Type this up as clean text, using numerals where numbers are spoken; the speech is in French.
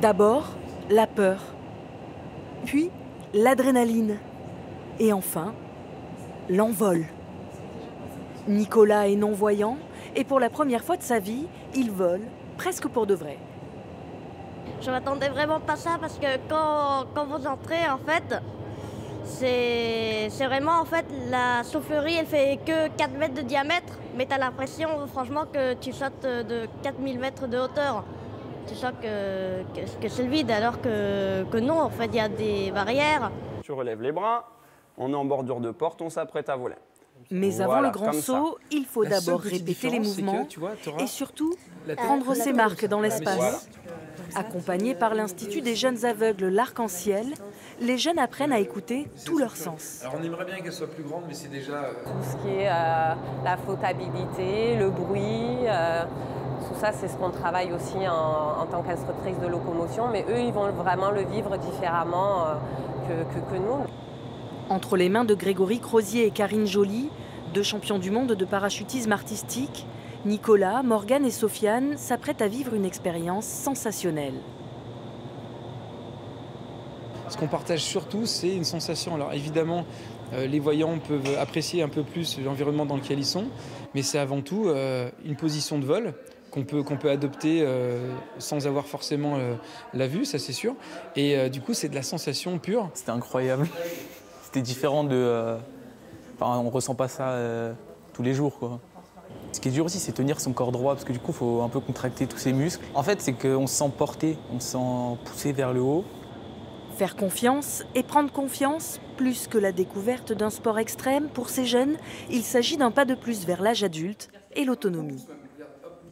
D'abord, la peur, puis l'adrénaline et enfin, l'envol. Nicolas est non-voyant et pour la première fois de sa vie, il vole presque pour de vrai. Je m'attendais vraiment pas à ça parce que quand vous entrez, en fait, c'est vraiment, en fait, la soufflerie, elle fait que 4 mètres de diamètre, mais tu as l'impression, franchement, que tu sautes de 4000 mètres de hauteur. Tu sens que c'est le vide, alors que non, en fait, il y a des barrières. Tu relèves les bras, on est en bordure de porte, on s'apprête à voler. Mais avant le grand saut, il faut d'abord répéter les mouvements et surtout prendre ses marques dans l'espace. Accompagnés par l'Institut des jeunes aveugles L'Arc-en-Ciel, les jeunes apprennent à écouter tous leurs sens. Alors on aimerait bien qu'elle soit plus grande, mais c'est déjà... Tout ce qui est la flottabilité, le bruit, tout ça c'est ce qu'on travaille aussi en tant qu'instructrice de locomotion, mais eux ils vont vraiment le vivre différemment que nous. Entre les mains de Grégory Crozier et Karine Joly, deux champions du monde de parachutisme artistique, Nicolas, Morgane et Sofiane s'apprêtent à vivre une expérience sensationnelle. Ce qu'on partage surtout, c'est une sensation. Alors évidemment, les voyants peuvent apprécier un peu plus l'environnement dans lequel ils sont, mais c'est avant tout une position de vol qu'on peut adopter sans avoir forcément la vue, ça c'est sûr. Et du coup, c'est de la sensation pure. C'était incroyable. C'était différent de... Enfin, on ressent pas ça tous les jours, quoi. Ce qui est dur aussi, c'est tenir son corps droit, parce que du coup, il faut un peu contracter tous ses muscles. En fait, c'est qu'on se sent porté, on se sent poussé vers le haut. Faire confiance et prendre confiance, plus que la découverte d'un sport extrême, pour ces jeunes, il s'agit d'un pas de plus vers l'âge adulte et l'autonomie.